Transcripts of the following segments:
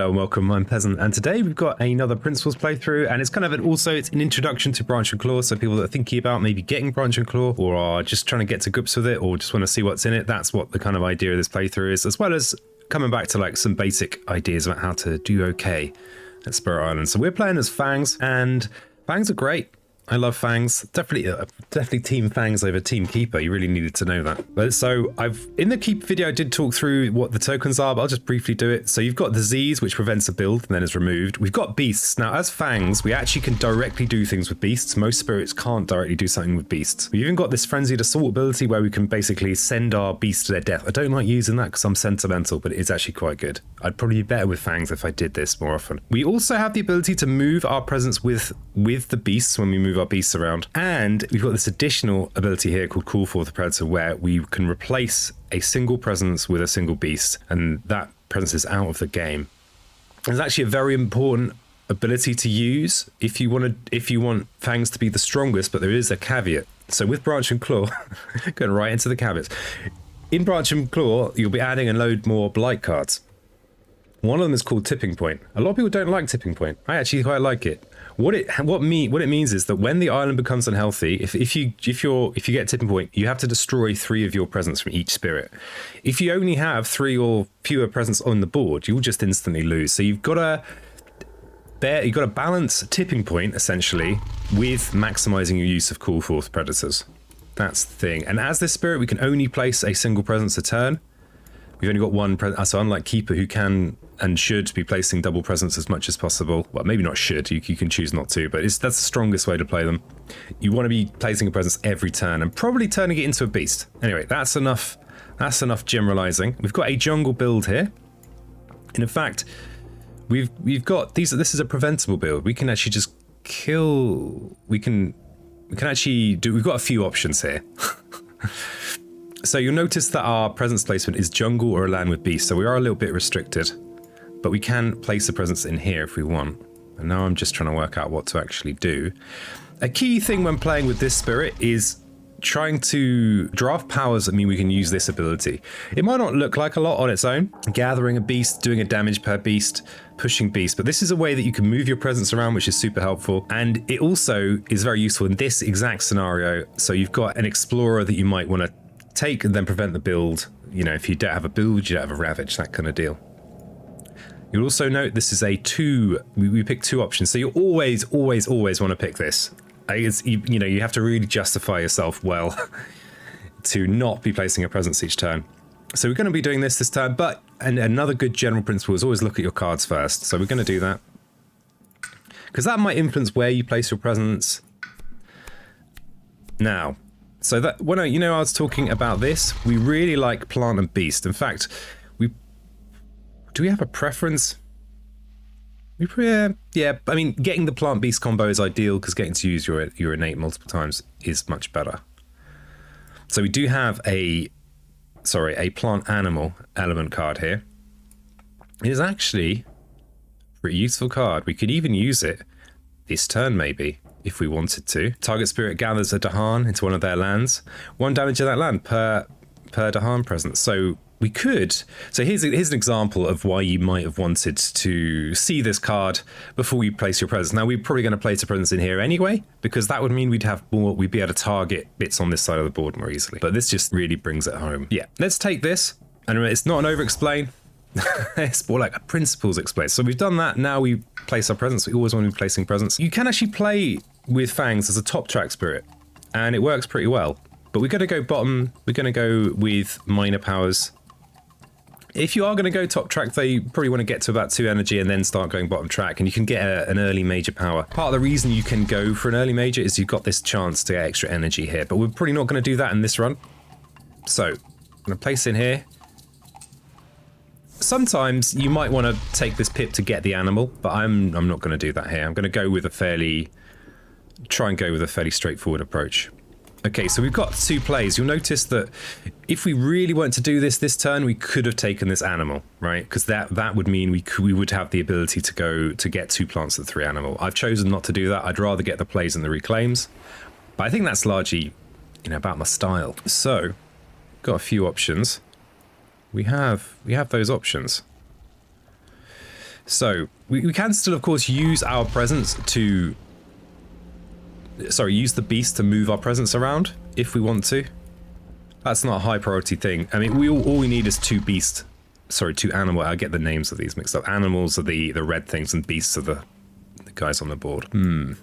Hello, welcome, I'm Peasant, and today we've got another Principles playthrough, and it's kind of it's an introduction to Branch and Claw, so people that are thinking about maybe getting Branch and Claw, or are just trying to get to grips with it, or just want to see what's in it. That's what the kind of idea of this playthrough is, as well as coming back to like some basic ideas about how to do okay at Spirit Island. So we're playing as Fangs, and Fangs are great. I love Fangs. Definitely team Fangs over team Keeper. You really needed to know that. But so in the Keep video, I did talk through what the tokens are, but I'll just briefly do it. So you've got the Z's, which prevents a build and then is removed. We've got Beasts. Now, as Fangs, we actually can directly do things with Beasts. Most spirits can't directly do something with Beasts. We've even got this Frenzied Assault ability where we can basically send our Beast to their death. I don't like using that because I'm sentimental, but it's actually quite good. I'd probably be better with Fangs if I did this more often. We also have the ability to move our presence with the Beasts when we move our Beasts around. And we've got this additional ability here called Call Forth the Predator, where we can replace a single presence with a single beast, and that presence is out of the game. It's actually a very important ability to use if you want Fangs to be the strongest, but there is a caveat. So with Branch and Claw, going right into the caveats. In Branch and Claw, you'll be adding a load more Blight cards. One of them is called Tipping Point. A lot of people don't like Tipping Point. I actually quite like it. What it means is that when the island becomes unhealthy, if you get Tipping Point, you have to destroy 3 of your presents from each spirit. If you only have 3 or fewer presents on the board, you'll just instantly lose. So you've got to balance Tipping Point essentially with maximizing your use of Call Forth Predators. That's the thing. And as this spirit, we can only place a single presence a turn. We've only got one present, so unlike Keeper, who can and should be placing double presents as much as possible. Well, maybe not should, you can choose not to, but that's the strongest way to play them. You want to be placing a presence every turn and probably turning it into a beast. Anyway, that's enough generalizing. We've got a jungle build here. And in fact, we've got this is a preventable build. We can actually just kill, we've got a few options here. So you'll notice that our presence placement is jungle or a land with beast, so we are a little bit restricted, but we can place a presence in here if we want. And now I'm just trying to work out what to actually do. A key thing when playing with this spirit is trying to draft powers that mean we can use this ability. It might not look like a lot on its own, gathering a beast, doing a damage per beast, pushing beast, but this is a way that you can move your presence around, which is super helpful. And it also is very useful in this exact scenario. So you've got an explorer that you might want to take and then prevent the build. You know, if you don't have a build, you don't have a ravage, that kind of deal. You'll also note this is a 2, we pick 2 options, so you always want to pick this. You have to really justify yourself well to not be placing a presence each turn. So we're going to be doing this turn, but another good general principle is always look at your cards first. So we're going to do that, because that might influence where you place your presence. Now, so that when I was talking about this, we really like plant and beast. In fact, do we have a preference? Yeah. I mean, getting the plant beast combo is ideal because getting to use your innate multiple times is much better. So we do have a plant animal element card here. It is actually a pretty useful card. We could even use it this turn maybe, if we wanted to. Target spirit gathers a Dahan into one of their lands. 1 damage to that land per Dahan presence. So we could. So here's an example of why you might have wanted to see this card before you place your presence. Now we're probably going to place a presence in here anyway, because that would mean we'd be able to target bits on this side of the board more easily. But this just really brings it home. Yeah, let's take this. And it's not an over-explain. It's more like a principles explain. So we've done that. Now we place our presence. We always want to be placing presence. You can actually play with Fangs as a top track spirit, and it works pretty well. But we're going to go bottom. We're going to go with minor powers. If you are going to go top track, though, you probably want to get to about 2 energy and then start going bottom track, and you can get an early major power. Part of the reason you can go for an early major is you've got this chance to get extra energy here, but we're probably not going to do that in this run. So I'm going to place in here. Sometimes you might want to take this pip to get the animal, but I'm not going to do that here. I'm going to go with try and go with a fairly straightforward approach. Okay, so we've got 2 plays. You'll notice that if we really wanted to do this turn, we could have taken this animal, right? Because that would mean we would have the ability to get 2 plants at 3 animal. I've chosen not to do that. I'd rather get the plays and the reclaims. But I think that's largely, about my style. So, got a few options. We have those options. So we can still, of course, use our presence to... Sorry, use the beast to move our presence around if we want to. That's not a high priority thing. I mean, all we need is two beasts. Sorry, two animal. I get the names of these mixed up. Animals are the red things and beasts are the guys on the board. And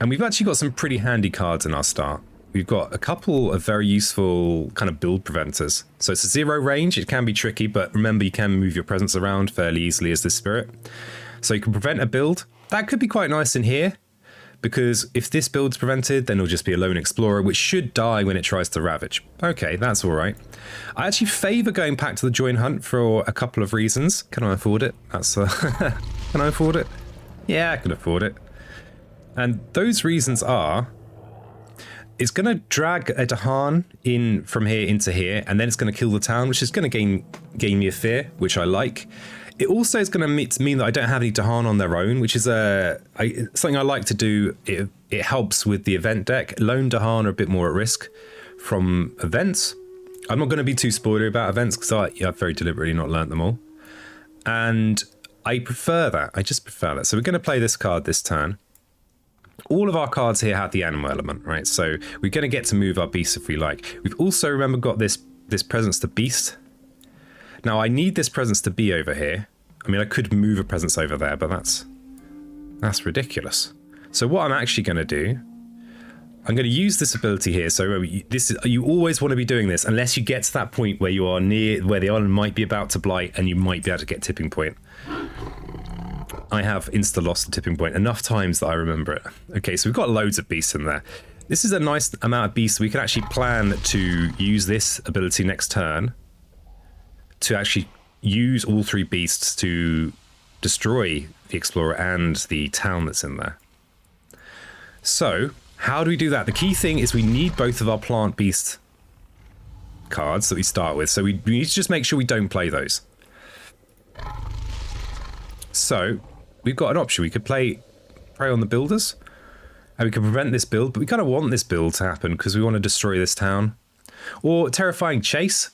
we've actually got some pretty handy cards in our start. We've got a couple of very useful kind of build preventers. So it's a 0 range. It can be tricky, but remember you can move your presence around fairly easily as this spirit. So you can prevent a build. That could be quite nice in here, because if this build's prevented, then it'll just be a lone explorer, which should die when it tries to ravage. Okay, that's all right. I actually favour going back to the join hunt for a couple of reasons. Can I afford it? That's can I afford it? Yeah, I can afford it. And those reasons are... It's going to drag a Dahan in from here into here, and then it's going to kill the town, which is going to gain me a fear, which I like. It also is going to mean that I don't have any Dahan on their own, which is something I like to do. It helps with the event deck. Lone Dahan are a bit more at risk from events. I'm not going to be too spoilery about events because I've very deliberately not learnt them all. And I prefer that. I just prefer that. So we're going to play this card this turn. All of our cards here have the animal element, right? So we're going to get to move our beast if we like. We've also, remember, got this presence to beast. Now, I need this presence to be over here. I mean, I could move a presence over there, but that's ridiculous. So what I'm actually going to do, I'm going to use this ability here. So you always want to be doing this unless you get to that point where you are near where the island might be about to blight and you might be able to get tipping point. I have insta-lost the tipping point enough times that I remember it. Okay, so we've got loads of beasts in there. This is a nice amount of beasts. We can actually plan to use this ability next turn to actually use all 3 beasts to destroy the explorer and the town that's in there. So, how do we do that? The key thing is we need both of our plant beast cards that we start with. So we need to just make sure we don't play those. So, we've got an option. We could prey on the builders, and we can prevent this build, but we kind of want this build to happen because we want to destroy this town. Or terrifying chase.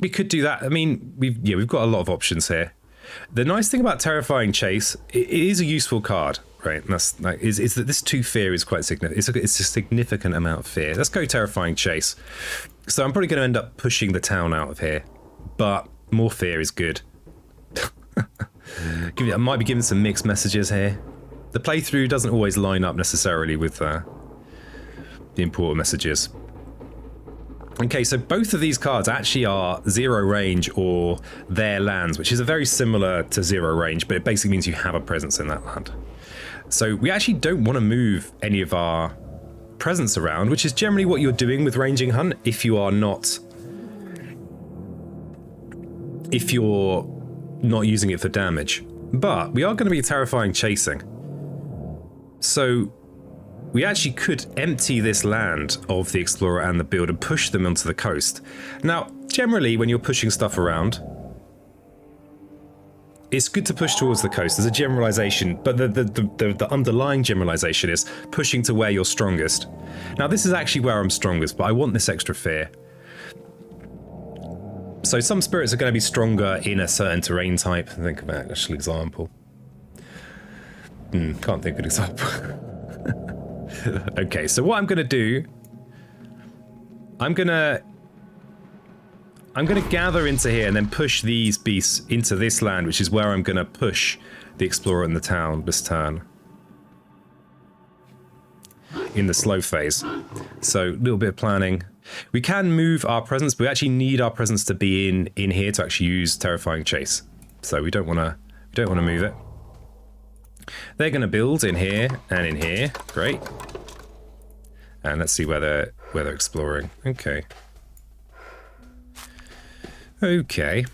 We could do that. I mean, we've got a lot of options here. The nice thing about terrifying chase, it is a useful card, right? And that's is that this 2 fear is quite significant. It's a significant amount of fear. Let's go terrifying chase. So I'm probably going to end up pushing the town out of here, but more fear is good. I might be giving some mixed messages here. The playthrough doesn't always line up necessarily with the important messages. Okay, so both of these cards actually are 0 range or their lands, which is a very similar to 0 range, but it basically means you have a presence in that land. So we actually don't want to move any of our presence around, which is generally what you're doing with ranging hunt if you're not using it for damage. But we are going to be terrifying chasing. So we actually could empty this land of the explorer and the build and push them onto the coast. Now, generally, when you're pushing stuff around, it's good to push towards the coast. There's a generalization, but the underlying generalization is pushing to where you're strongest. Now, this is actually where I'm strongest, but I want this extra fear. So some spirits are going to be stronger in a certain terrain type. Think of an actual example. Can't think of an example. Okay, so what I'm going to do, I'm going to gather into here and then push these beasts into this land, which is where I'm going to push the explorer in the town this turn. In the slow phase. So a little bit of planning. We can move our presence, but we actually need our presence to be in here to actually use terrifying chase. So we don't want to move it. They're going to build in here and in here. Great. And let's see where they're exploring. Okay. Okay.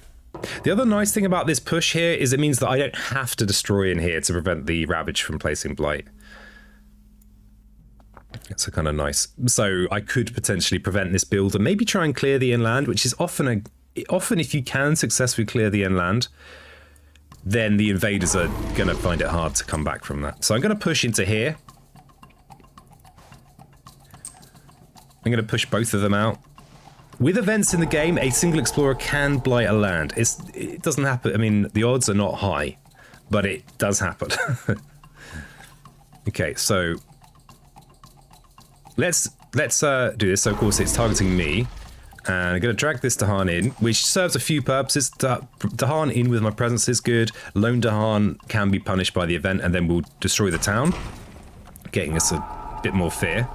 The other nice thing about this push here is it means that I don't have to destroy in here to prevent the Ravage from placing Blight. It's a kind of nice. So I could potentially prevent this build and maybe try and clear the inland, which is often if you can successfully clear the inland, then the invaders are going to find it hard to come back from that. So I'm going to push into here. I'm going to push both of them out. With events in the game, a single explorer can blight a land. It doesn't happen. I mean, the odds are not high, but it does happen. Okay, so let's do this. So of course it's targeting me, and I'm going to drag this Dahan in, which serves a few purposes. Dahan in with my presence is good. Lone Dahan can be punished by the event, and then we'll destroy the town, getting us a bit more fear.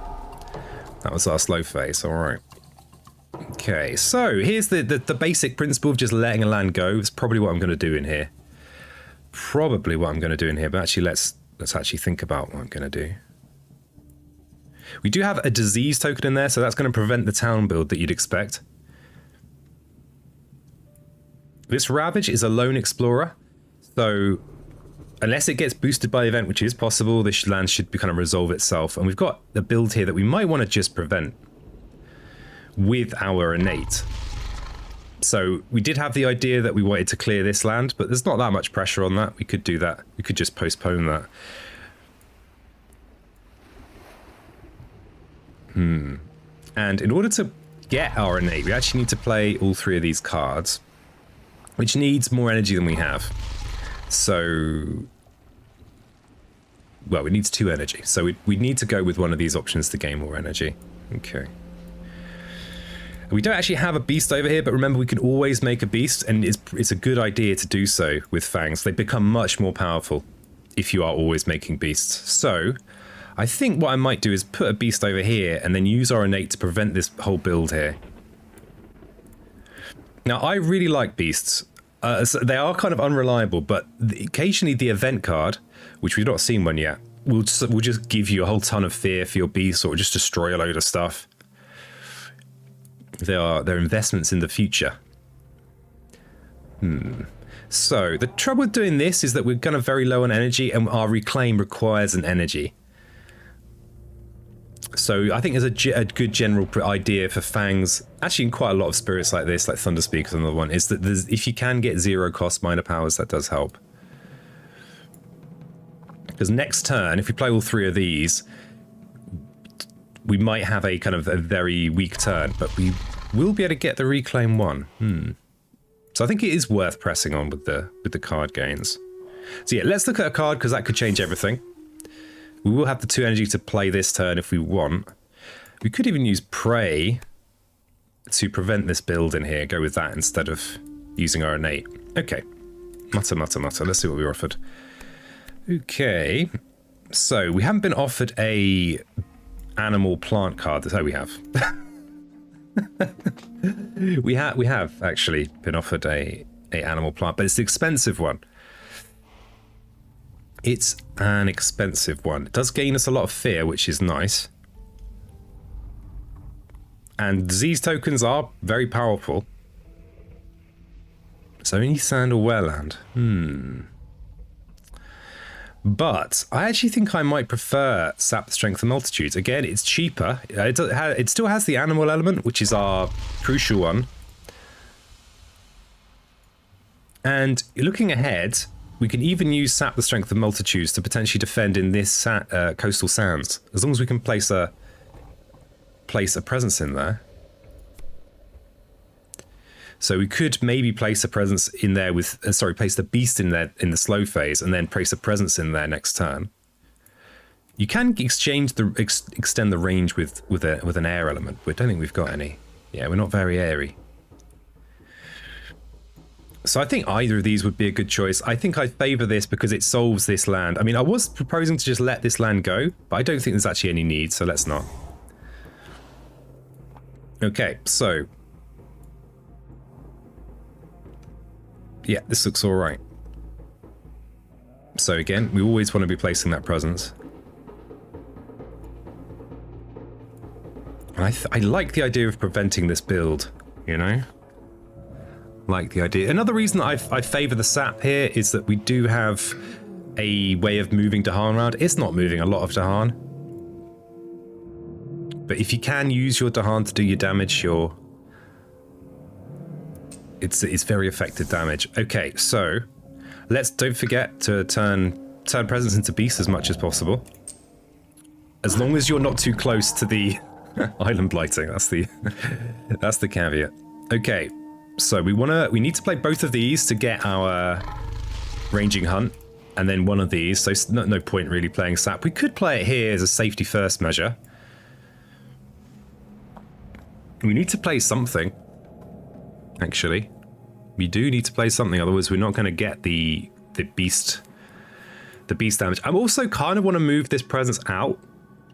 That was our slow phase. All right. Okay, so here's the basic principle of just letting a land go. It's probably what I'm going to do in here. But actually, let's actually think about what I'm going to do. We do have a disease token in there, so that's going to prevent the town build that you'd expect. This Ravage is a lone explorer, so unless it gets boosted by the event, which is possible, this land should kind of resolve itself. And we've got a build here that we might want to just prevent with our innate. So we did have the idea that we wanted to clear this land, but there's not that much pressure on that. We could do that. We could just postpone that. And in order to get our innate, we actually need to play all three of these cards, which needs more energy than we have. So, well, it needs 2 energy. So we need to go with one of these options to gain more energy. Okay. We don't actually have a beast over here, but remember we can always make a beast, and it's a good idea to do so with Fangs. They become much more powerful if you are always making beasts. So I think what I might do is put a beast over here and then use our innate to prevent this whole build here. Now, I really like beasts. So they are kind of unreliable, but occasionally the event card, which we've not seen one yet, will just give you a whole ton of fear for your beast, or just destroy a load of stuff. They're investments in the future. So the trouble with doing this is that we're kind of very low on energy, and our reclaim requires an energy. So I think there's a good general idea for Fangs, actually in quite a lot of spirits like this, like Thunder Speaker's another one, is that if you can get 0 cost minor powers, that does help. Because next turn, if we play all 3 of these, we might have a kind of a very weak turn, but we will be able to get the reclaim 1. So I think it is worth pressing on with the card gains. So yeah, let's look at a card, because that could change everything. We will have the 2 energy to play this turn if we want. We could even use Prey to prevent this build in here. Go with that instead of using our innate. Okay. Mutter. Let's see what we're offered. Okay. So we haven't been offered a animal plant card. Oh, we have. we have actually been offered a animal plant, but it's the expensive one. It's an expensive one. It does gain us a lot of fear, which is nice. And disease tokens are very powerful. So only sand or wereland. But I actually think I might prefer Sap the Strength of Multitudes. Again, it's cheaper. It still has the animal element, which is our crucial one. And looking ahead, we can even use Sap the Strength of Multitudes to potentially defend in this coastal sands, as long as we can place a presence in there. So we could maybe place a presence in there with, place the beast in there in the slow phase, and then place a presence in there next turn. You can extend the range with an air element, but I don't think we've got any. Yeah, we're not very airy. So I think either of these would be a good choice. I think I favour this because it solves this land. I mean, I was proposing to just let this land go, but I don't think there's actually any need, so let's not. Okay, so yeah, this looks all right. So again, we always want to be placing that presence. I like the idea of preventing this build, you know? Like the idea. Another reason that I favour the sap here is that we do have a way of moving Dahan around. It's not moving a lot of Dahan. But if you can use your Dahan to do your damage, it's very effective damage. Okay, so don't forget to turn presence into beast as much as possible. As long as you're not too close to the Island blighting, that's the that's the caveat. Okay, so we need to play both of these to get our ranging hunt, and then one of these, so no point really playing sap. We could play it here as a safety first measure. We need to play something, actually. We do need to play something, otherwise we're not going to get the beast damage. I also kind of want to move this presence out,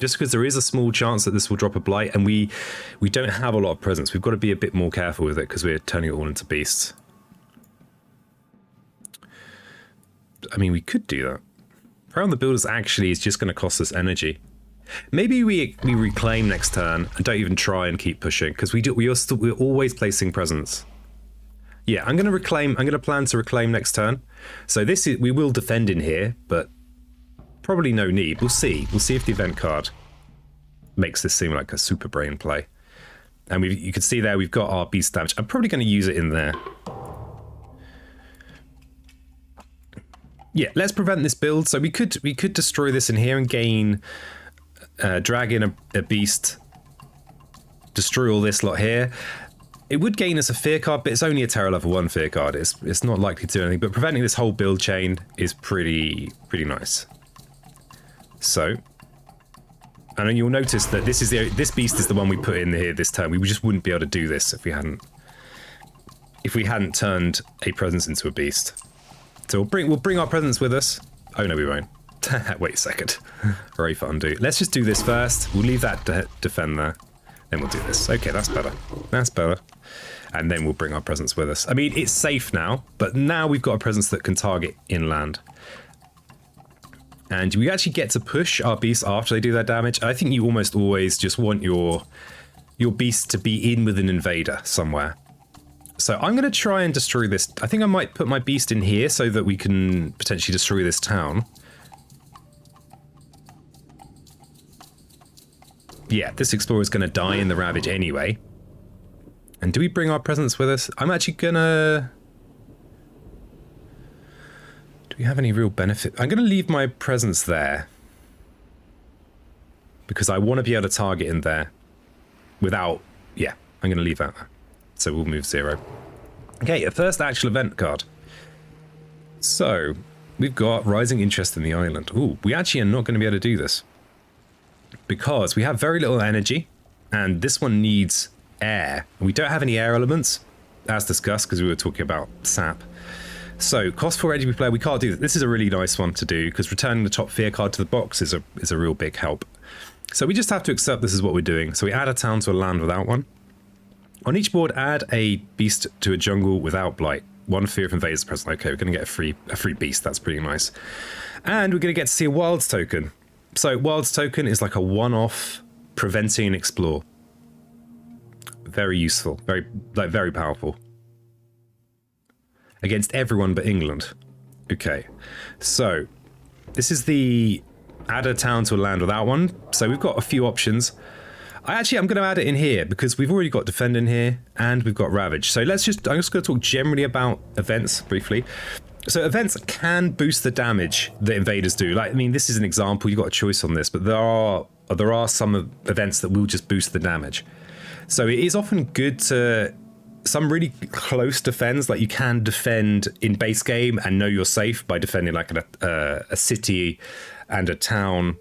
just because there is a small chance that this will drop a blight, and we don't have a lot of presence. We've got to be a bit more careful with it because we're turning it all into beasts. I mean, we could do that. Prey on the builders actually is just going to cost us energy. Maybe we reclaim next turn and don't even try and keep pushing, because we're always placing presence. Yeah, I'm going to reclaim. I'm going to plan to reclaim next turn. So we will defend in here, but probably no need. We'll see. We'll see if the event card makes this seem like a super brain play. And you can see there we've got our beast damage. I'm probably going to use it in there. Yeah, let's prevent this build. So we could destroy this in here and gain, drag in a beast, destroy all this lot here. It would gain us a fear card, but it's only a Terror level 1 fear card. It's not likely to do anything, but preventing this whole build chain is pretty nice. So, and then you'll notice that this beast is the one we put in here this turn. We just wouldn't be able to do this if we hadn't turned a presence into a beast. So we'll bring our presence with us. Oh no, we won't. Wait a second. Very fun, dude. Let's just do this first. We'll leave that to defend there. Then we'll do this. Okay, that's better. That's better. And then we'll bring our presence with us. I mean, it's safe now, but now we've got a presence that can target inland. And we actually get to push our beasts after they do their damage. I think you almost always just want your beast to be in with an invader somewhere. So I'm going to try and destroy this. I think I might put my beast in here so that we can potentially destroy this town. Yeah, this explorer is going to die in the Ravage anyway. And do we bring our presence with us? I'm actually going to... Do we have any real benefit? I'm going to leave my presence there, because I want to be able to target in there without... Yeah, I'm going to leave that there. So we'll move 0. Okay, a first actual event card. So, we've got Rising Interest in the Island. Ooh, we actually are not going to be able to do this, because we have very little energy, and this one needs air. We don't have any air elements, as discussed, because we were talking about sap. So, cost 4 energy per player, we can't do that. This is a really nice one to do, because returning the top fear card to the box is a real big help. So we just have to accept this is what we're doing. So we add a town to a land without one. On each board, add a beast to a jungle without blight. 1 fear of invaders present. Okay, we're going to get a free beast. That's pretty nice. And we're going to get to see a wilds token. So wilds token is like a one-off preventing and explore. Very useful. Very powerful. Against everyone but England. Okay. So this is the add a town to a land without one. So we've got a few options. I'm going to add it in here because we've already got Defend in here and we've got Ravage. So I'm just going to talk generally about events briefly. So events can boost the damage that invaders do. Like, I mean, this is an example. You've got a choice on this, but there are some events that will just boost the damage. So it is often good to some really close defends. Like you can defend in base game and know you're safe by defending like a city and a town.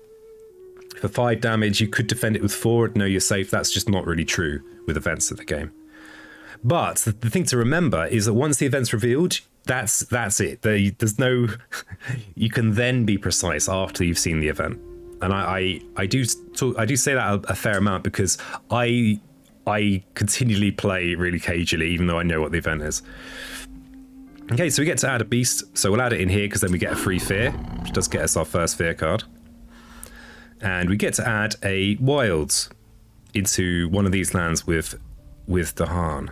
For 5 damage, you could defend it with 4 and know you're safe. That's just not really true with events of the game. But the thing to remember is that once the event's revealed, that's it. There's no... You can then be precise after you've seen the event. And I do say that a fair amount because I continually play really cagily, even though I know what the event is. Okay, so we get to add a beast. So we'll add it in here because then we get a free fear, which does get us our first fear card. And we get to add a wilds into one of these lands with Dahan.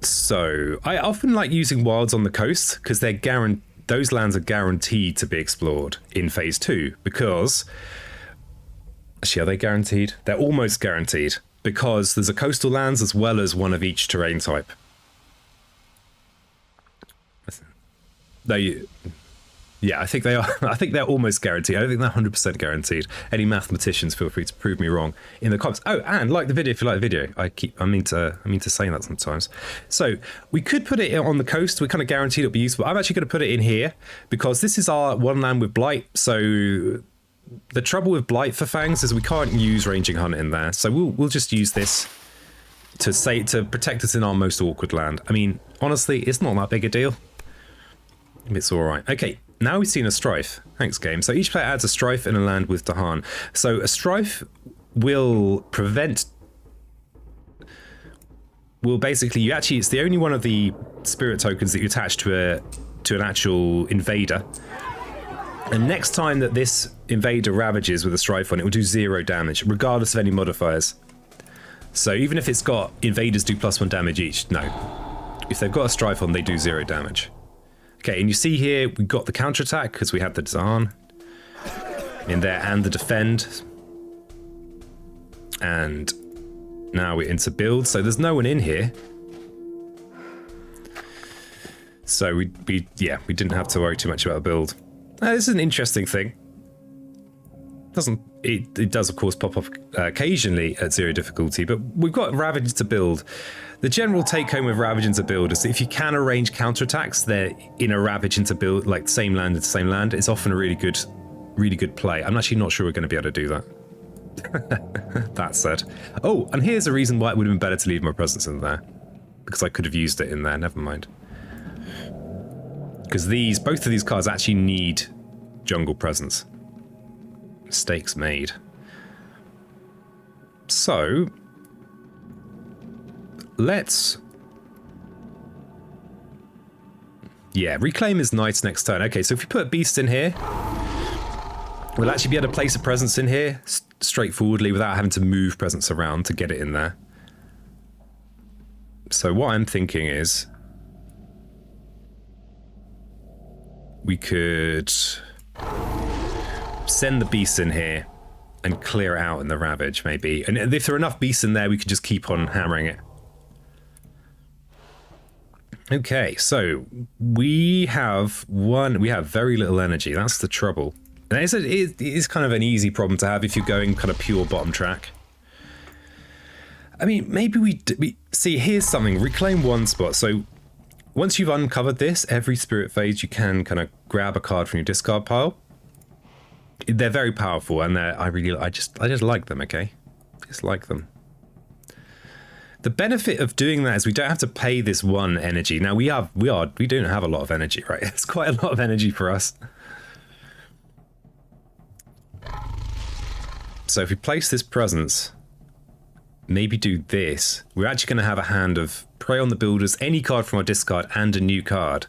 So I often like using wilds on the coast because those lands are guaranteed to be explored in phase 2 because actually, are they guaranteed? They're almost guaranteed because there's a coastal lands as well as one of each terrain type. Yeah, I think they are. I think they're almost guaranteed. I don't think they're 100% guaranteed. Any mathematicians, feel free to prove me wrong in the comments. Oh, and like the video if you like the video. I mean to say that sometimes. So we could put it on the coast. We're kind of guaranteed it'll be useful. I'm actually going to put it in here because this is our one land with blight. So the trouble with blight for Fangs is we can't use ranging hunt in there. So we'll just use this to protect us in our most awkward land. I mean, honestly, it's not that big a deal. It's all right. Okay. Now we've seen a strife. Thanks, game. So each player adds a strife in a land with Dahan. So a strife will basically, it's the only one of the spirit tokens that you attach to an actual invader. And next time that this invader ravages with a strife on, it will do 0 damage, regardless of any modifiers. So even if it's got invaders do +1 damage each, no. If they've got a strife on, they do 0 damage. Okay, and you see here, we got the counterattack because we had the Dahan in there and the defend. And now we're into build, so there's no one in here. So we didn't have to worry too much about a build. This is an interesting thing. It does of course pop up occasionally at 0 difficulty, but we've got Ravage to build. The general take home with Ravage into build is that if you can arrange counterattacks, they're in a Ravage into build, like same land into same land. It's often a really good play. I'm actually not sure we're going to be able to do that. That said, oh, and here's a reason why it would have been better to leave my presence in there, because I could have used it in there. Never mind. Because both of these cards actually need jungle presence. Mistakes made. So let's reclaim is nice next turn. Okay, so if we put a beast in here, we'll actually be able to place a presence in here straightforwardly without having to move presence around to get it in there. So what I'm thinking is we could send the beasts in here and clear it out in the Ravage, maybe. And if there are enough beasts in there, we could just keep on hammering it. Okay, so we have very little energy. That's the trouble. And it is kind of an easy problem to have if you're going kind of pure bottom track. I mean, maybe we see, here's something. Reclaim 1 spot. So once you've uncovered this, every spirit phase, you can kind of grab a card from your discard pile. They're very powerful, and I just like them. Okay, just like them. The benefit of doing that is we don't have to pay this 1 energy. Now we don't have a lot of energy, right? It's quite a lot of energy for us. So if we place this presence, maybe do this, we're actually going to have a hand of Prey on the Builders, any card from our discard, and a new card.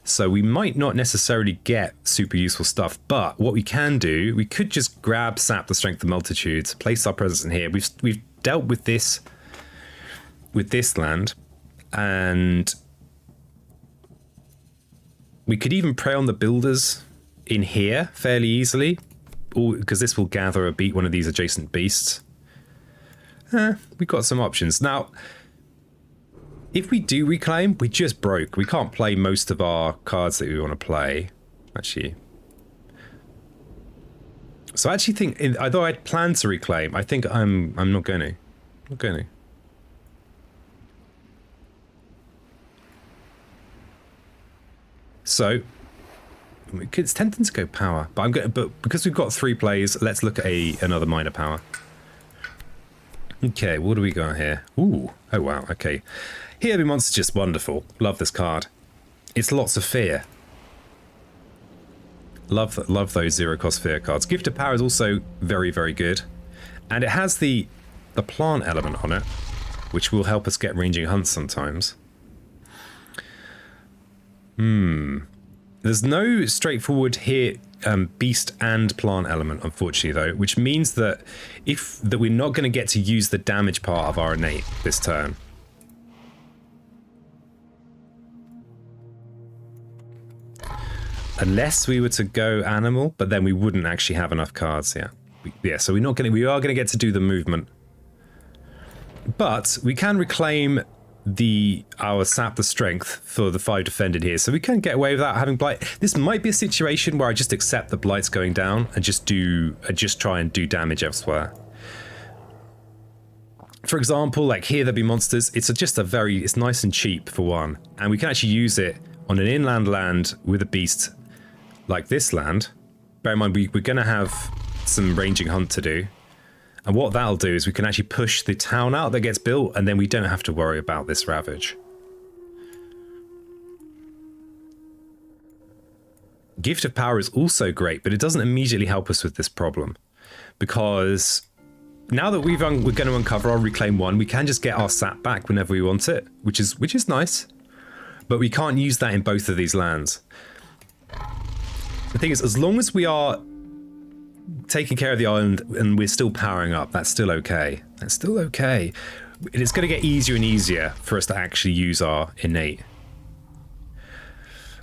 So we might not necessarily get super useful stuff, but what we can do, we could just grab Sap the Strength of Multitudes, place our presence in here. We've dealt with this land, and we could even Prey on the Builders in here fairly easily, because this will gather one of these adjacent beasts. We've got some options. Now, if we do reclaim, we just broke. We can't play most of our cards that we want to play. Actually. So I actually think, although I'd planned to reclaim, I think I'm not going to. I'm not going to. So it's tempting to go power, but because we've got 3 plays, let's look at another minor power. Okay, what do we got here? Ooh, oh wow, okay. Here the monster's just wonderful. Love this card. It's lots of fear. Love those 0-cost fear cards. Gift of Power is also very, very good. And it has the plant element on it, which will help us get ranging hunts sometimes. There's no straightforward here beast and plant element, unfortunately, though, which means that we're not going to get to use the damage part of our innate this turn. Unless we were to go animal, but then we wouldn't actually have enough cards. So we are going to get to do the movement, but we can reclaim our sap the strength for the 5 defended here, so we can get away without having blight. This might be a situation where I just accept the blight's going down and just try and do damage elsewhere. For example, like here there'll be monsters. It's nice and cheap for one, and we can actually use it on an inland land with a beast like this land. Bear in mind we're going to have some ranging hunt to do. And what that'll do is we can actually push the town out that gets built, and then we don't have to worry about this ravage. Gift of Power is also great, but it doesn't immediately help us with this problem. Because now that we're going to uncover our Reclaim 1, we can just get our sap back whenever we want it, which is nice. But we can't use that in both of these lands. The thing is, as long as we are taking care of the island and we're still powering up, that's still okay. That's still okay. It's going to get easier and easier for us to actually use our innate.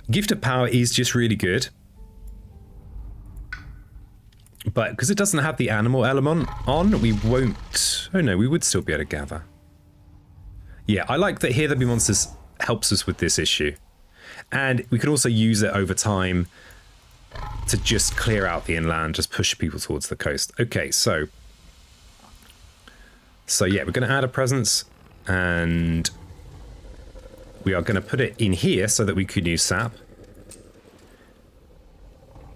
Gift of Power is just really good. But because it doesn't have the animal element on, we won't... Oh no, we would still be able to gather. Yeah, I like that Here There Be Monsters helps us with this issue. And we can also use it over time to just clear out the inland, just push people towards the coast. Okay, so yeah, we're going to add a presence, and we are going to put it in here so that we can use sap.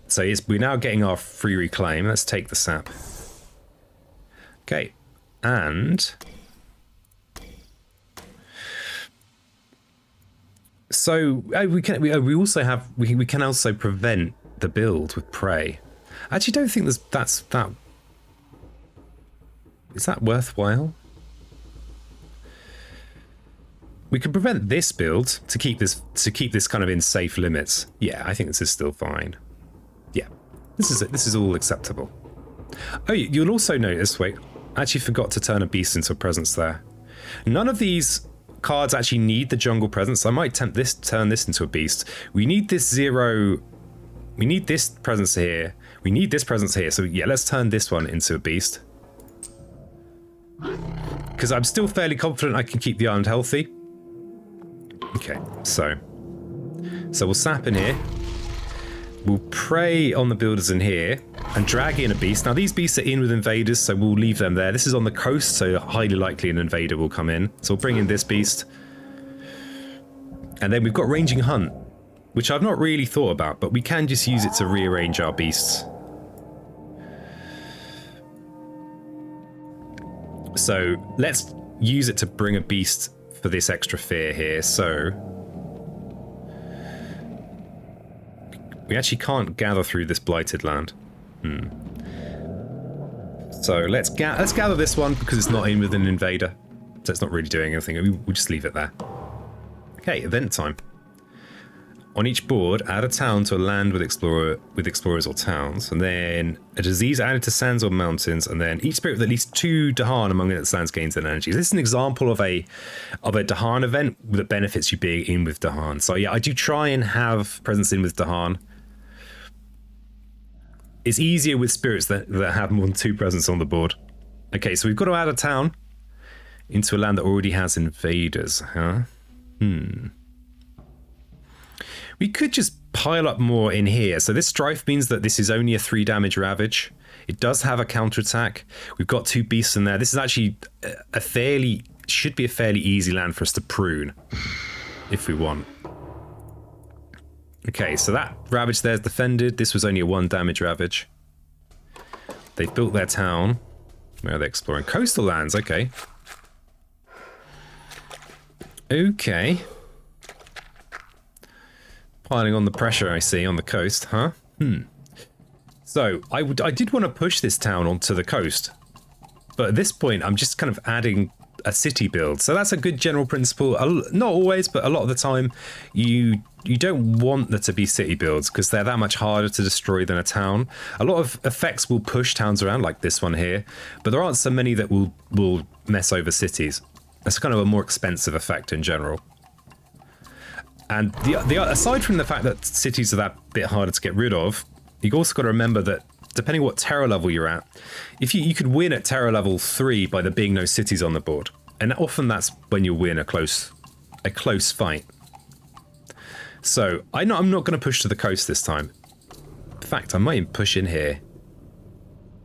So we're now getting our free reclaim. Let's take the sap. Okay, and so we can also prevent the build with prey. I actually don't think is that worthwhile? We can prevent this build to keep this kind of in safe limits. Yeah, I think this is still fine. Yeah, this is all acceptable. Oh, you'll also notice, wait, I actually forgot to turn a beast into a presence there. None of these cards actually need the jungle presence. I might turn this into a beast. We need this 0. We need this presence here. We need this presence here. So yeah, let's turn this one into a beast. Because I'm still fairly confident I can keep the island healthy. Okay, so we'll sap in here. We'll prey on the builders in here and drag in a beast. Now these beasts are in with invaders, so we'll leave them there. This is on the coast, so highly likely an invader will come in. So we'll bring in this beast. And then we've got Ranging Hunt, which I've not really thought about, but we can just use it to rearrange our beasts. So let's use it to bring a beast for this extra fear here. So we actually can't gather through this blighted land. So let's gather this one because it's not in with an invader. So it's not really doing anything. We'll just leave it there. Okay, event time. On each board, add a town to a land with explorers or towns, and then a disease added to sands or mountains, and then each spirit with at least 2 Dahan among its lands gains an energy. This is an example of a Dahan event that benefits you being in with Dahan. So yeah, I do try and have presence in with Dahan. It's easier with spirits that have more than 2 presence on the board. Okay, so we've got to add a town into a land that already has invaders, huh? We could just pile up more in here. So this strife means that this is only a 3 damage ravage. It does have a counterattack. We've got 2 beasts in there. This is actually should be a fairly easy land for us to prune if we want. Okay, so that ravage there is defended. This was only a 1 damage ravage. They've built their town. Where are they exploring? Coastal lands, okay. Okay. Piling on the pressure, I see, on the coast, huh? So, I did want to push this town onto the coast. But at this point, I'm just kind of adding a city build. So that's a good general principle. Not always, but a lot of the time, you don't want there to be city builds because they're that much harder to destroy than a town. A lot of effects will push towns around, like this one here, but there aren't so many that will mess over cities. That's kind of a more expensive effect in general. And aside from the fact that cities are that bit harder to get rid of, you've also got to remember that depending on what terror level you're at, if you could win at terror level 3 by there being no cities on the board. And often that's when you win a close fight. So I'm not going to push to the coast this time. In fact, I might even push in here.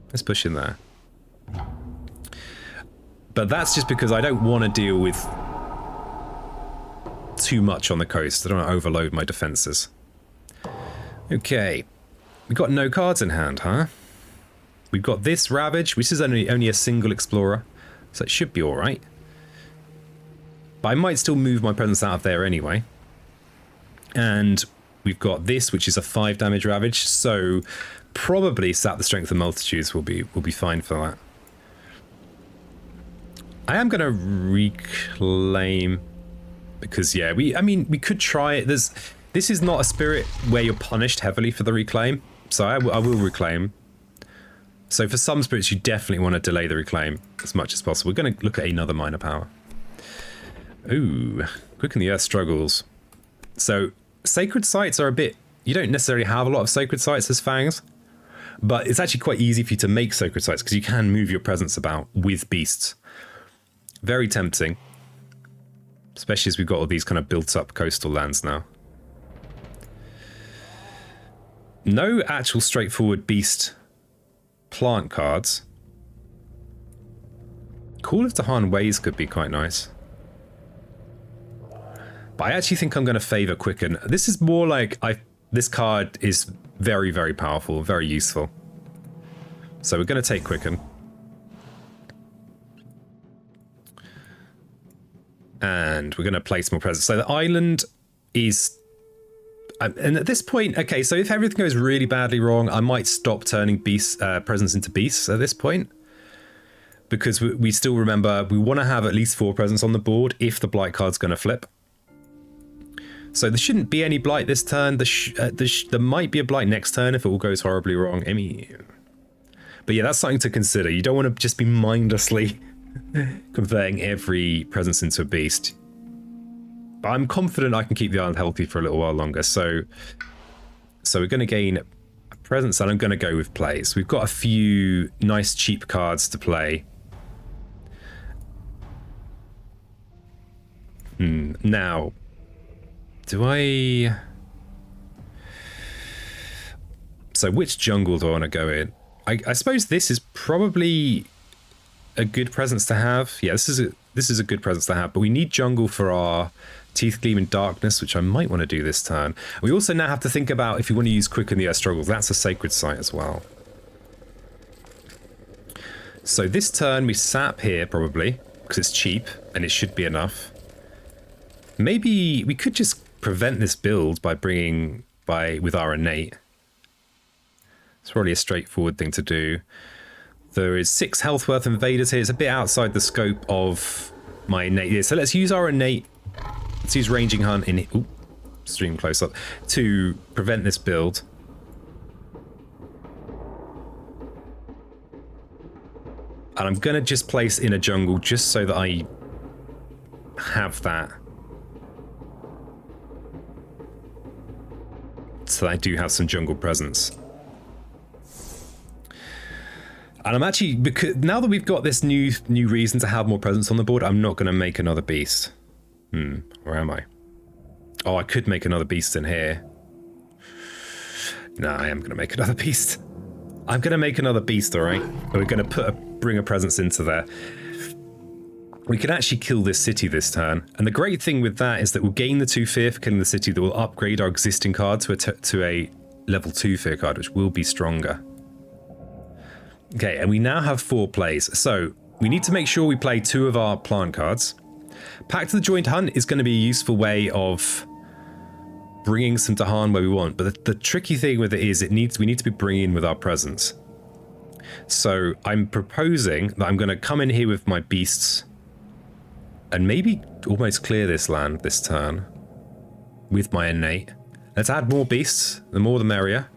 Let's push in there. But that's just because I don't want to deal with too much on the coast. I don't want to overload my defenses. Okay. We've got no cards in hand, huh? We've got this Ravage, which is only a single Explorer. So it should be alright. But I might still move my presence out of there anyway. And we've got this, which is a 5 damage Ravage. So probably Sap the Strength of Multitudes will be fine for that. I am going to reclaim because yeah, we could try it. This is not a spirit where you're punished heavily for the reclaim, so I will reclaim. So for some spirits, you definitely want to delay the reclaim as much as possible. We're going to look at another minor power. Ooh, Quicken the Earth struggles. So sacred sites are a bit. You don't necessarily have a lot of sacred sites as Fangs, but it's actually quite easy for you to make sacred sites because you can move your presence about with beasts. Very tempting. Especially as we've got all these kind of built-up coastal lands now. No actual straightforward beast plant cards. Call of Dahan Ways could be quite nice. But I actually think I'm going to favour Quicken. This is more like... This card is very, very powerful, very useful. So we're going to take Quicken. And we're going to place more presence. So the island is... and at this point, okay, so if everything goes really badly wrong, I might stop turning presence into beasts at this point. Because we still remember, we want to have at least 4 presence on the board if the blight card's going to flip. So there shouldn't be any blight this turn. There might be a blight next turn if it all goes horribly wrong. But yeah, that's something to consider. You don't want to just be mindlessly... converting every presence into a beast. But I'm confident I can keep the island healthy for a little while longer. So we're going to gain a presence, and I'm going to go with plays. We've got a few nice cheap cards to play. Now, do I... So which jungle do I want to go in? I suppose this is probably... a good presence to have. Yeah, this is a good presence to have, but we need jungle for our Teeth Gleam in Darkness, which I might want to do this turn. We also now have to think about if you want to use Quicken the Earth Struggles. That's a sacred site as well. So this turn we sap here probably, because it's cheap and it should be enough. Maybe we could just prevent this build by with our innate. It's probably a straightforward thing to do. There is 6 health worth invaders here. It's a bit outside the scope of my innate here. So let's use our innate. Let's use Ranging Hunt in... Ooh, stream close up. To prevent this build. And I'm going to just place in a jungle just so that I have that. So that I do have some jungle presence. And I'm actually, because now that we've got this new reason to have more presence on the board, I'm not going to make another beast. Where am I? Oh, I could make another beast in here. No, I am going to make another beast. I'm going to make another beast, all right? And we're going to bring a presence into there. We can actually kill this city this turn. And the great thing with that is that we'll gain the 2 fear for killing the city that will upgrade our existing card to a level 2 fear card, which will be stronger. Okay, and we now have 4 plays. So we need to make sure we play 2 of our plant cards. Pact to the Joint Hunt is going to be a useful way of bringing some Dahan where we want. But the tricky thing with it is we need to be bringing in with our presence. So I'm proposing that I'm going to come in here with my beasts and maybe almost clear this land this turn with my innate. Let's add more beasts. The more the merrier.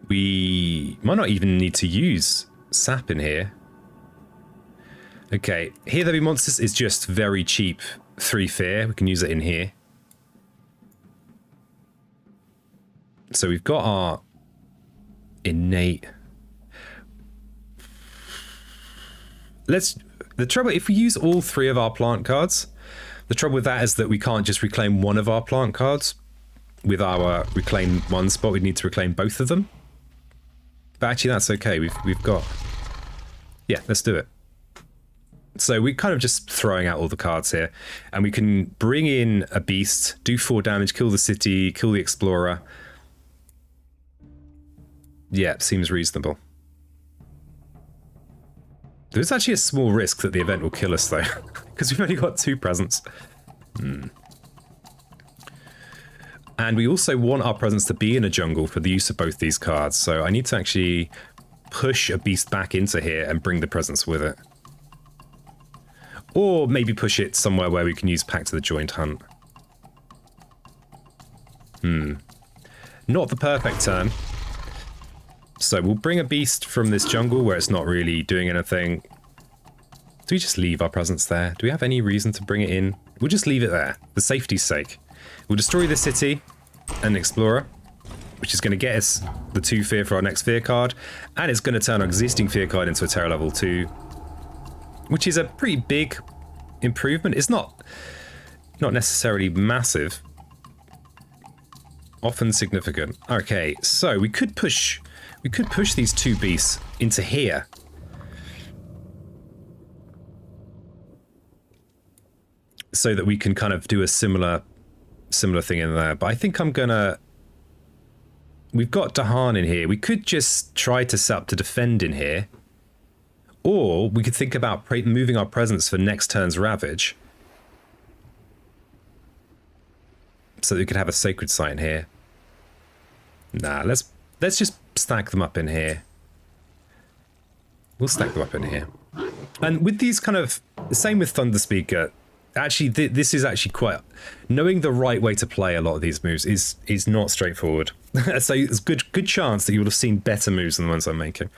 We might not even need to use sap in here. Okay, Here There Be Monsters is just very cheap 3 fear. We can use it in here. So we've got our innate. The trouble, if we use all 3 of our plant cards, the trouble with that is that we can't just reclaim one of our plant cards. With our reclaim 1 spot, we need to reclaim both of them. But actually, that's okay. We've got... Yeah, let's do it. So we're kind of just throwing out all the cards here. And we can bring in a beast, do 4 damage, kill the city, kill the explorer. Yeah, seems reasonable. There's actually a small risk that the event will kill us, though. Because we've only got 2 presents. And we also want our presence to be in a jungle for the use of both these cards. So I need to actually push a beast back into here and bring the presence with it. Or maybe push it somewhere where we can use Pact to the Joint Hunt. Not the perfect turn. So we'll bring a beast from this jungle where it's not really doing anything. Do we just leave our presence there? Do we have any reason to bring it in? We'll just leave it there, for safety's sake. We'll destroy the city and explorer, which is going to get us the 2 fear for our next fear card, and it's going to turn our existing fear card into a terror level 2, which is a pretty big improvement. It's not necessarily massive, often significant. Okay, so we could push these 2 beasts into here. So that we can kind of do a similar thing in there. But I think I'm gonna... We've got Dahan in here. We could just try to set up to defend in here. Or we could think about moving our presence for next turn's Ravage. So that we could have a Sacred Site in here. Nah, let's just stack them up in here. We'll stack them up in here. And with these kind of... Same with Thunder Speaker. Actually, this is actually quite... Knowing the right way to play a lot of these moves is not straightforward. So there's good chance that you will have seen better moves than the ones I'm making.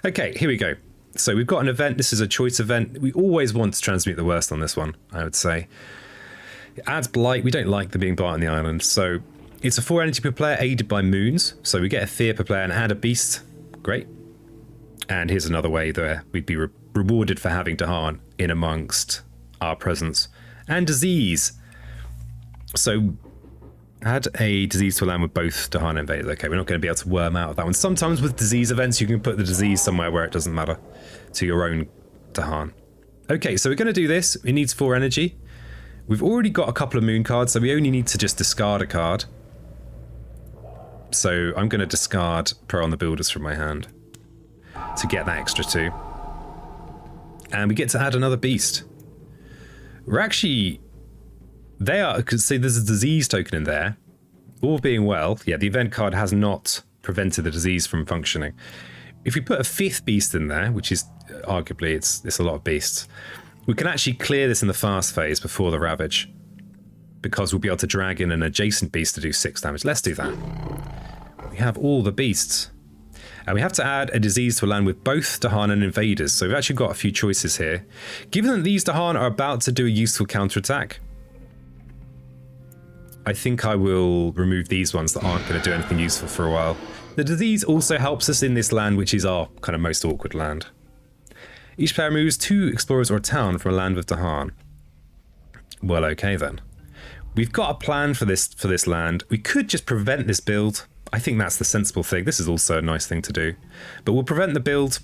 Okay, here we go. So we've got an event. This is a choice event. We always want to transmute the worst on this one, I would say. It adds Blight. We don't like the being Blight on the island. So it's a 4 energy per player aided by moons. So we get a fear per player and add a beast. Great. And here's another way that we'd be rewarded for having Dahan in amongst our presence. And disease. So add a disease to a land with both Dahan invaded. Okay, we're not going to be able to worm out of that one. Sometimes with disease events, you can put the disease somewhere where it doesn't matter to your own Dahan. Okay, so we're going to do this. It needs 4 energy. We've already got a couple of moon cards, so we only need to just discard a card. So I'm going to discard Pro on the Builders from my hand to get that extra 2. And we get to add another beast. We're actually... They are... Because see, there's a disease token in there. All being well, yeah, the event card has not prevented the disease from functioning. If we put a 5th beast in there, which is arguably, it's a lot of beasts, we can actually clear this in the fast phase before the Ravage. Because we'll be able to drag in an adjacent beast to do 6 damage. Let's do that. We have all the beasts. And we have to add a disease to a land with both Dahan and invaders. So we've actually got a few choices here. Given that these Dahan are about to do a useful counterattack, I think I will remove these ones that aren't going to do anything useful for a while. The disease also helps us in this land, which is our kind of most awkward land. Each player moves 2 explorers or a town from a land with Dahan. Well, okay then. We've got a plan for this land. We could just prevent this build. I think that's the sensible thing. This is also a nice thing to do. But we'll prevent the build.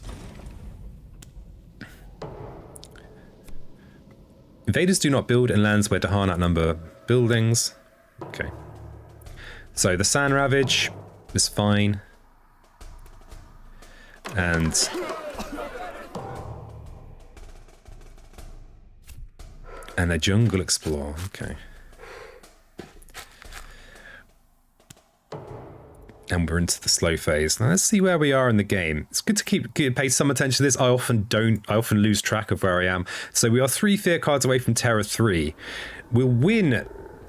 Invaders do not build in lands where Dahan outnumber buildings. Okay. So the Sand Ravage is fine. And... a Jungle Explorer. Okay. And we're into the slow phase. Now let's see where we are in the game. It's good to pay some attention to this. I often lose track of where I am. So we are 3 fear cards away from Terror 3. We'll win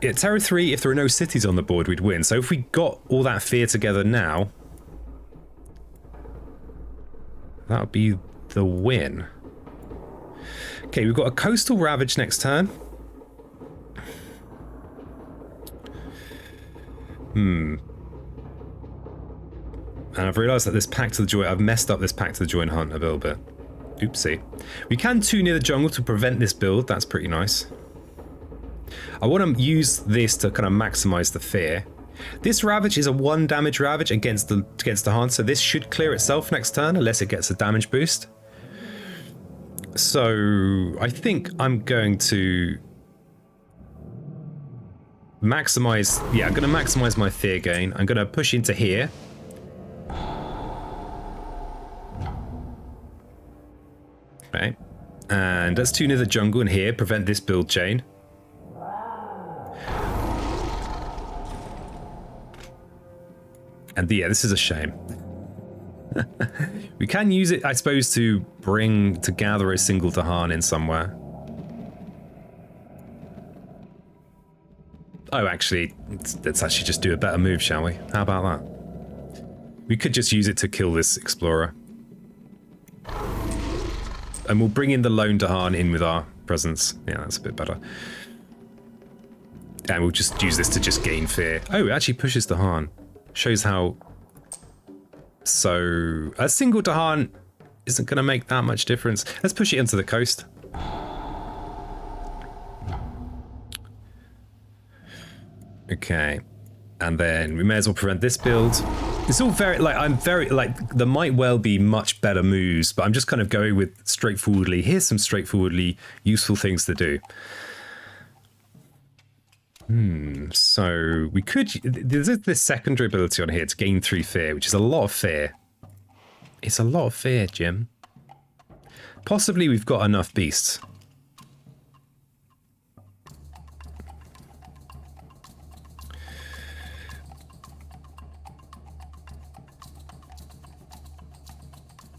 at Terror 3 if there are no cities on the board, we'd win. So if we got all that fear together now, that would be the win. Okay, we've got a Coastal Ravage next turn. And I've realised that this Pact to the Joint, I've messed up this Pact to the Joint Hunt a little bit. Oopsie. We can too near the jungle to prevent this build. That's pretty nice. I want to use this to kind of maximize the fear. This Ravage is a 1 damage Ravage against the Hahn, so this should clear itself next turn unless it gets a damage boost. So I think I'm going to maximize. Yeah, I'm going to maximize my fear gain. I'm going to push into here. Okay, and let's tune in the jungle in here. Prevent this build chain. And yeah, this is a shame. We can use it, I suppose, to gather a single Dahan in somewhere. Oh, actually, let's actually just do a better move, shall we? How about that? We could just use it to kill this explorer. And we'll bring in the lone Dahan in with our presence. Yeah, that's a bit better. And we'll just use this to just gain fear. Oh, it actually pushes Dahan. Shows how... So, a single Dahan isn't going to make that much difference. Let's push it into the coast. Okay. And then we may as well prevent this build. It's all very, there might well be much better moves, but I'm just kind of going with straightforwardly. Here's some straightforwardly useful things to do. So we could... There's this secondary ability on here to gain 3 fear, which is a lot of fear. It's a lot of fear, Jim. Possibly we've got enough beasts.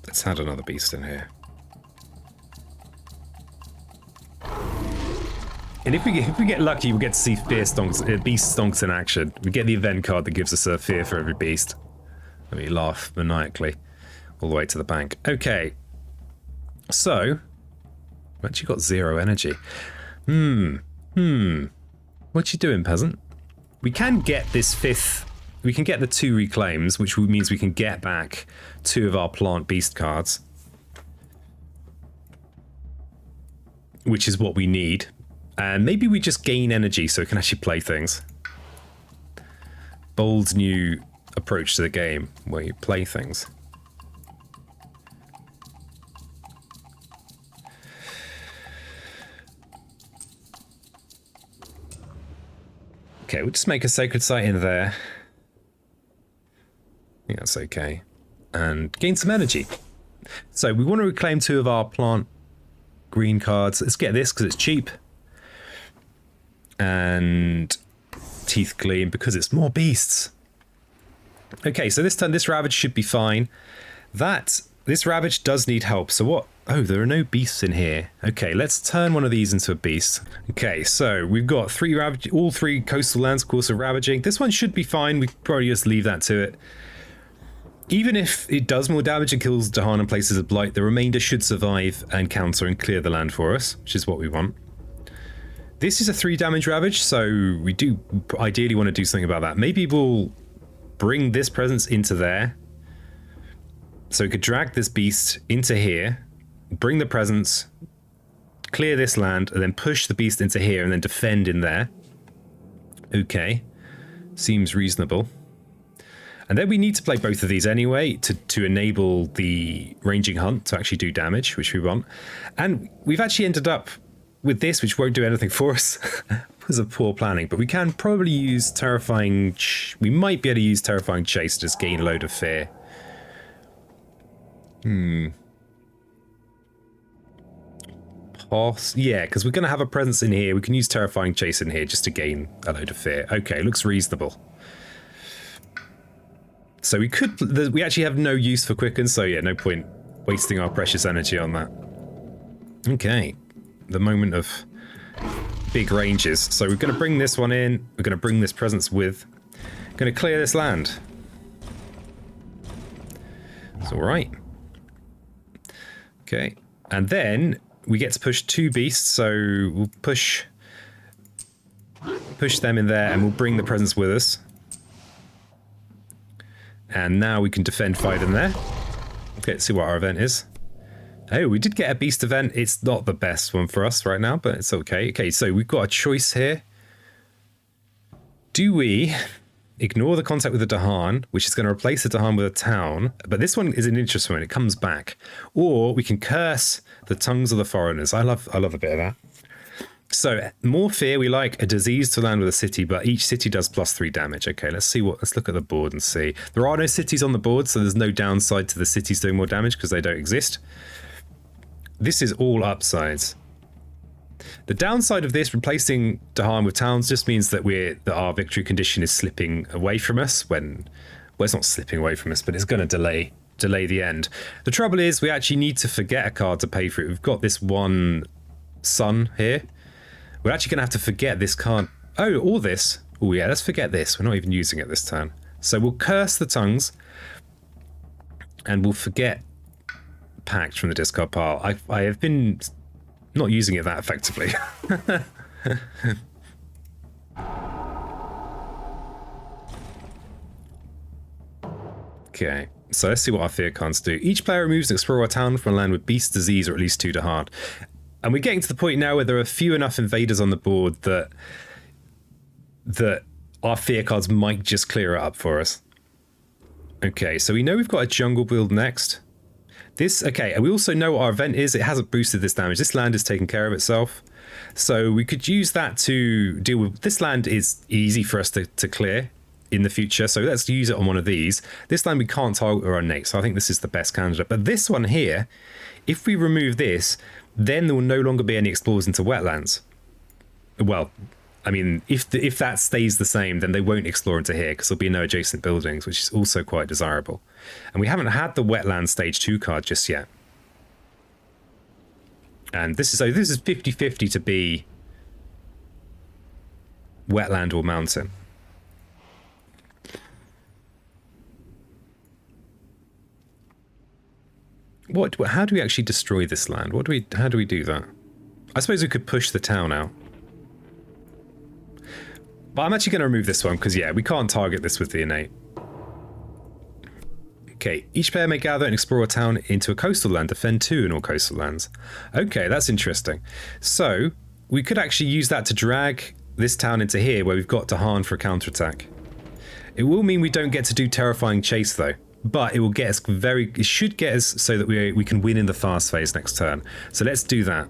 Let's add another beast in here. And if we get lucky, we'll get to see beast stonks in action. We get the event card that gives us a fear for every beast. Let me laugh maniacally all the way to the bank. Okay. So, we've actually got 0 energy. What you doing, peasant? We can get this 5th... We can get the 2 reclaims, which means we can get back 2 of our plant beast cards. Which is what we need. And maybe we just gain energy so we can actually play things. Bold new approach to the game where you play things. Okay, we'll just make a sacred site in there. I think that's okay. And gain some energy. So we want to reclaim 2 of our plant green cards. Let's get this because it's cheap. And Teeth Gleam because it's more beasts. Okay, so this turn this Ravage should be fine. This Ravage does need help. So what? Oh, there are no beasts in here. Okay, let's turn one of these into a beast. Okay, so we've got 3 Ravage, all 3 coastal lands, of course, are ravaging. This one should be fine. We could probably just leave that to it. Even if it does more damage and kills Dahan and places of blight, the remainder should survive and counter and clear the land for us, which is what we want. This is a 3 damage Ravage, so we do ideally want to do something about that. Maybe we'll bring this presence into there. So we could drag this beast into here, bring the presence, clear this land, and then push the beast into here and then defend in there. Okay. Seems reasonable. And then we need to play both of these anyway to enable the ranging hunt to actually do damage, which we want. And we've actually ended up with this, which won't do anything for us. It was a poor planning, but we can probably use Terrifying... We might be able to use Terrifying Chase to just gain a load of fear. Yeah, because we're going to have a presence in here. We can use Terrifying Chase in here just to gain a load of fear. Okay, looks reasonable. So we could... We actually have no use for Quicken, so yeah, no point wasting our precious energy on that. Okay. The moment of big ranges. So we're going to bring this one in. We're going to bring this presence with. We're going to clear this land. It's all right. Okay. And then we get to push 2 beasts. So we'll push them in there and we'll bring the presence with us. And now we can defend 5 in there. Okay, let's see what our event is. Oh, we did get a beast event. It's not the best one for us right now, but it's okay. Okay, so we've got a choice here. Do we ignore the contact with the Dahan, which is going to replace the Dahan with a town? But this one is an interesting one. It comes back. Or we can curse the tongues of the foreigners. I love a bit of that. So more fear. We like a disease to land with a city, but each city does +3 damage. Okay, let's look at the board and see. There are no cities on the board, so there's no downside to the cities doing more damage because they don't exist. This is all upsides. The downside of this, replacing Dahan with towns, just means that our victory condition is slipping away from us when, well, it's not slipping away from us, but it's going to delay the end. The trouble is we actually need to forget a card to pay for it. We've got this one sun here. We're actually going to have to forget this card. Oh, or this. Oh yeah, let's forget this. We're not even using it this turn. So we'll curse the tongues and we'll forget Pact from the discard pile. I have been not using it that effectively. Okay, so let's see what our fear cards do. Each player removes an explorer town from a land with beast, disease, or at least 2 to hard. And we're getting to the point now where there are few enough invaders on the board that our fear cards might just clear it up for us. Okay, so we know we've got a jungle build next. Okay, and we also know what our event is. It hasn't boosted this damage. This land is taking care of itself. So we could use that to deal with... This land is easy for us to clear in the future. So let's use it on one of these. This land we can't target or innate, so I think this is the best candidate. But this one here, if we remove this, then there will no longer be any explorers into wetlands. Well, I mean, if that stays the same, then they won't explore into here because there'll be no adjacent buildings, which is also quite desirable. And we haven't had the wetland stage 2 card just yet. And this is 50-50 to be wetland or mountain. How do we actually destroy this land? How do we do that? I suppose we could push the town out. But I'm actually going to remove this one because, yeah, we can't target this with the innate. Okay, each player may gather and explore a town into a coastal land, defend 2 in all coastal lands. Okay, that's interesting. So we could actually use that to drag this town into here where we've got Dahan for a counterattack. It will mean we don't get to do terrifying chase though, but it will get us it should get us so that we can win in the fast phase next turn. So let's do that.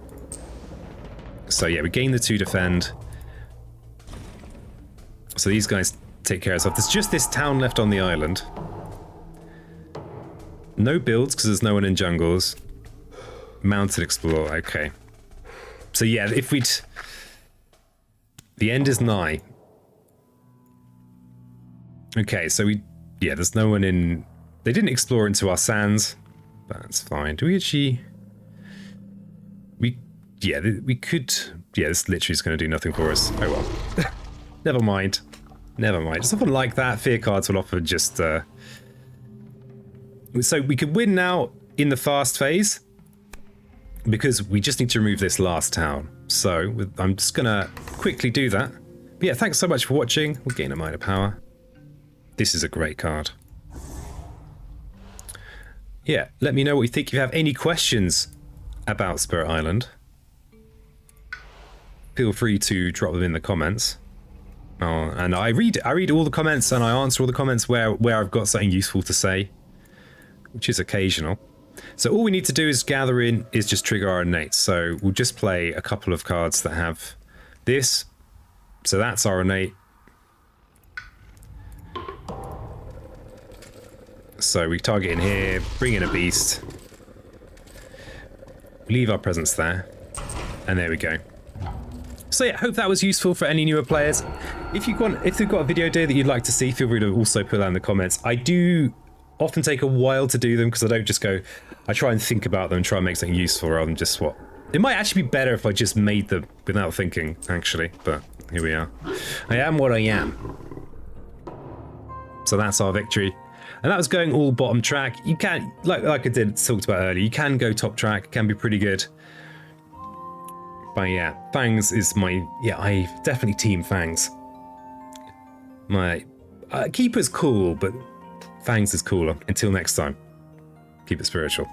So yeah, we gain the 2 defend. So these guys take care of stuff. There's just this town left on the island. No builds because there's no one in jungles. Mounted Explorer, okay. So yeah, if we'd... The end is nigh. Okay, so yeah, there's no one in... They didn't explore into our sands. That's fine. Do we actually... Yeah, we could... Yeah, this literally is going to do nothing for us. Oh well. Never mind. Never mind. Something like that, fear cards will offer just... So we could win now in the fast phase because we just need to remove this last town. So I'm just going to quickly do that. But yeah, thanks so much for watching. We'll gain a minor power. This is a great card. Yeah, let me know what you think. If you have any questions about Spirit Island, feel free to drop them in the comments. And I read all the comments and I answer all the comments where I've got something useful to say, which is occasional. So all we need to do is gather in, is just trigger our innate. So we'll just play a couple of cards that have this. So that's our innate. So we target in here, bring in a beast, leave our presence there, and there we go. So yeah, hope that was useful for any newer players. If you've got a video idea that you'd like to see, feel free to also put that in the comments. I do often take a while to do them because I don't just go, I try and think about them and try and make something useful rather than just swap. It might actually be better if I just made them without thinking, actually, but here we are. I am what I am. So that's our victory. And that was going all bottom track. You can, like I talked about earlier, you can go top track, can be pretty good. But yeah, Fangs is I definitely team Fangs. My Keeper's cool, but Fangs is cooler. Until next time, keep it spiritual.